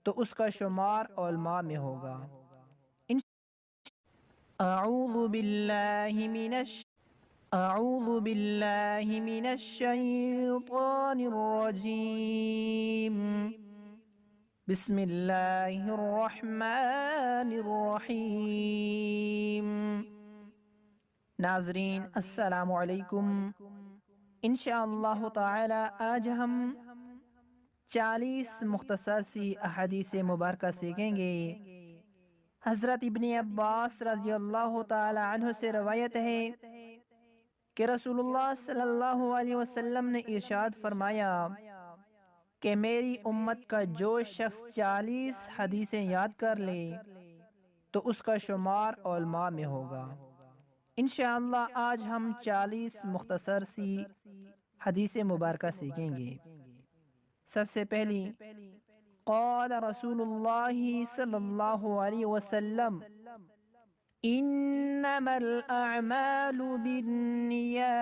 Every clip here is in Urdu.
تو اس کا شمار علماء میں ہوگا۔ اعوذ باللہ من الشیطان الرجیم، بسم اللہ الرحمن الرحیم۔ ناظرین السلام علیکم۔ انشاءاللہ تعالی آج ہم 40 مختصر سی احادیث مبارکہ سیکھیں گے۔ حضرت ابن عباس رضی اللہ تعالی عنہ سے روایت ہے کہ رسول اللہ صلی اللہ علیہ وسلم نے ارشاد فرمایا کہ میری امت کا جو شخص 40 حدیثیں یاد کر لے تو اس کا شمار علماء میں ہوگا۔ انشاءاللہ آج ہم 40 مختصر سی حدیث مبارکہ سیکھیں گے۔ سب سے پہلی، قال رسول اللہ صلی اللہ علیہ وسلم انما الاعمال بالنیات،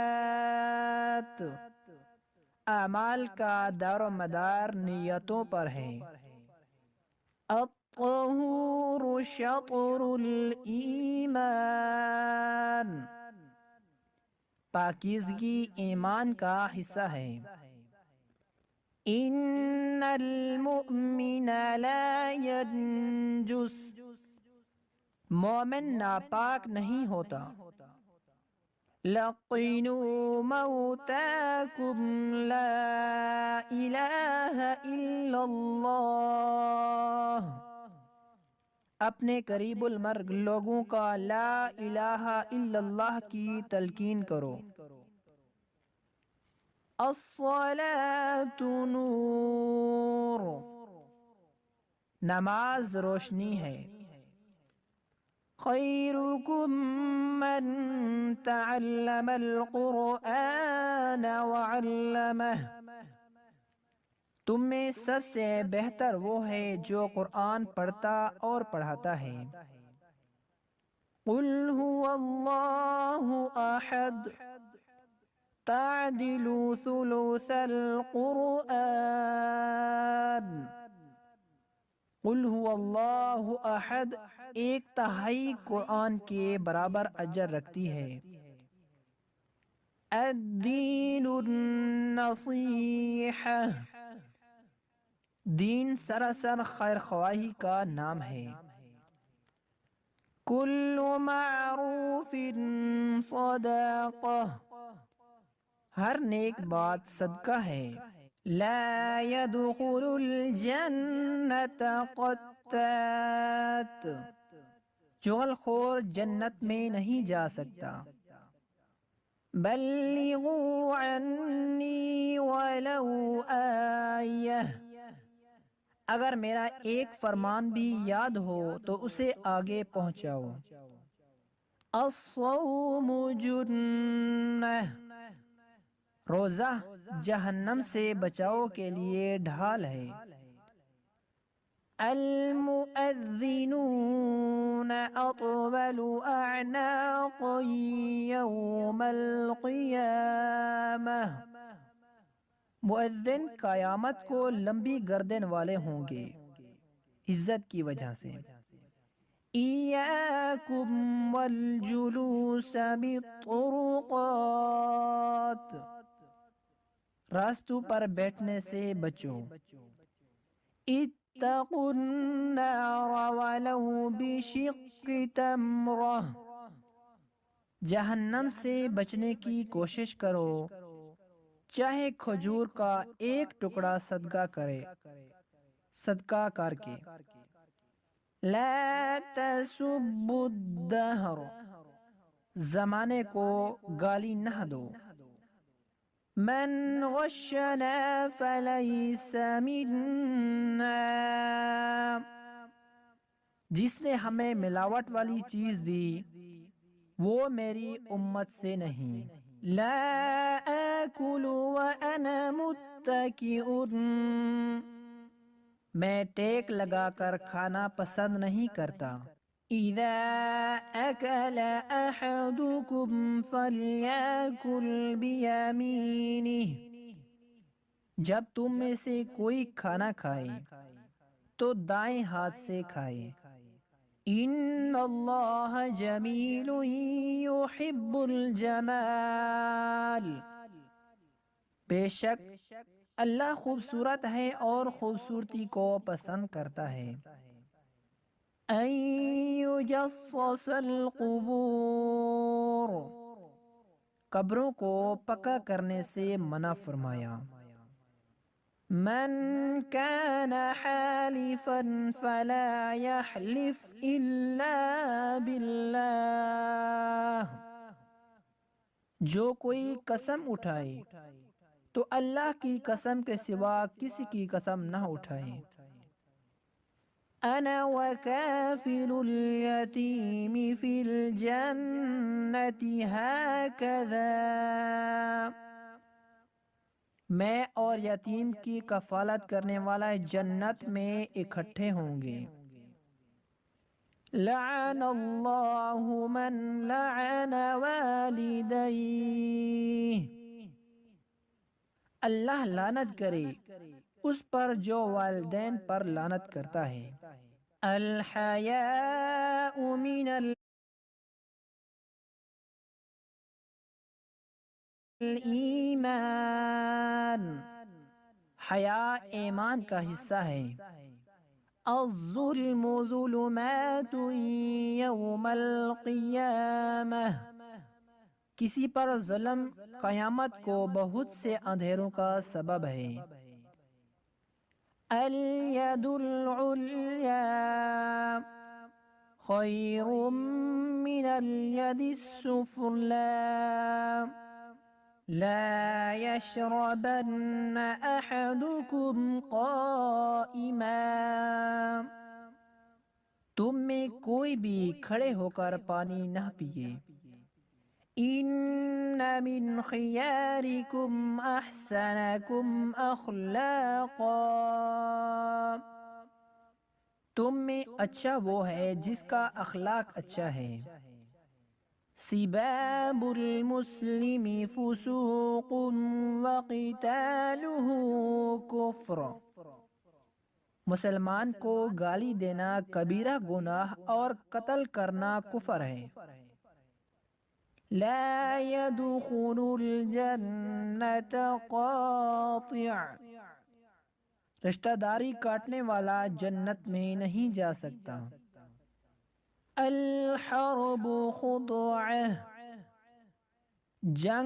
اعمال کا دار و مدار نیتوں پر ہے۔ الطہور شطر الایمان، پاکیزگی ایمان کا حصہ ہے۔ ان المؤمن لا ينجس، مومن ناپاک نہیں ہوتا۔ لقنوا موتاکم لا الہ الا اللہ، اپنے قریب المرگ لوگوں کا لا الہ الا اللہ کی تلقین کرو۔ الصلاۃ نور، نماز روشنی ہے۔ خیرکم من تعلم القرآن وعلمہ، تم میں سب سے بہتر وہ ہے جو قرآن پڑھتا اور پڑھاتا ہے۔ قل هو اللہ احد تعدل ثلث القرآن، قل هو اللہ احد ایک تہائی قرآن کے برابر اجر رکھتی ہے۔ الدین النصیحہ، دین سراسر خیر خواہی کا نام ہے۔ کل معروف صدقہ، ہر نیک بات صدقہ ہے۔ لا يدخل الجنة قتات، چغل خور جنت میں نہیں جا سکتا۔ بلغوا عنی ولو آیہ، اگر میرا ایک فرمان بھی یاد ہو تو اسے آگے پہنچاؤ۔ الصوم جنہ، روزہ جہنم سے بچاؤ کے لیے ڈھال ہے۔ المؤذنون اطول اعناقا یوم القیامہ، مؤذن قیامت کو لمبی گردن والے ہوں گے عزت کی وجہ سے۔ ایاکم والجلوس بالطرقات، راستوں پر بیٹھنے سے بچو۔ اتقوا النار ولو بشق تمرہ، جہنم سے بچنے کی کوشش کرو چاہے کھجور کا ایک ٹکڑا صدقہ کر کے۔ لا تسبوا الدہر، زمانے کو گالی نہ دو۔ من غشنا فلیس منا، جس نے ہمیں ملاوٹ والی چیز دی وہ میری امت سے نہیں۔ لا آکل وانا متکئ، میں ٹیک لگا کر کھانا پسند نہیں کرتا۔ اذا اکل احدکم فلیأکل بیمینہ، جب تم میں سے کوئی کھانا کھائے تو دائیں ہاتھ سے کھائے۔ ان اللہ جمیل یحب الجمال، بے شک اللہ خوبصورت ہے اور خوبصورتی کو پسند کرتا ہے۔ ان یجصص القبور، قبروں کو پکا کرنے سے منع فرمایا۔ من كان حالفا فلا يحلف الا بالله، جو کوئی قسم اٹھائے تو اللہ کی قسم کے سوا کسی کی قسم نہ اٹھائے۔ انا وكافل اليتيم في الجنة هكذا، میں اور یتیم کی کفالت کرنے والا جنت میں اکٹھے ہوں گے۔ لعن اللہ من لعن والدیہ، اللہ لعنت کرے اس پر جو والدین پر لعنت کرتا ہے۔ الحیاء من الایمان، حیا ایمان کا حصہ ہے۔ الظلم ظلمات یوم القیامہ، کسی پر ظلم قیامت کو بہت سے اندھیروں کا سبب ہے۔ الید العلیٰ خیر من الید السفلیٰ، لا یشربن احدکم قائما، تم میں کوئی بھی کھڑے ہو کر پانی نہ پیے۔ ان من خیارکم احسنکم اخلاقا، تم میں اچھا وہ ہے جس کا اخلاق اچھا ہے۔ سباب المسلم فسوق وقتالہ کفر، مسلمان کو گالی دینا کبیرہ گناہ اور قتل کرنا کفر ہے۔ لا يدخل الجنة قاطع، رشتہ داری کاٹنے والا جنت میں نہیں جا سکتا۔ الحرب خدعہ، جنگ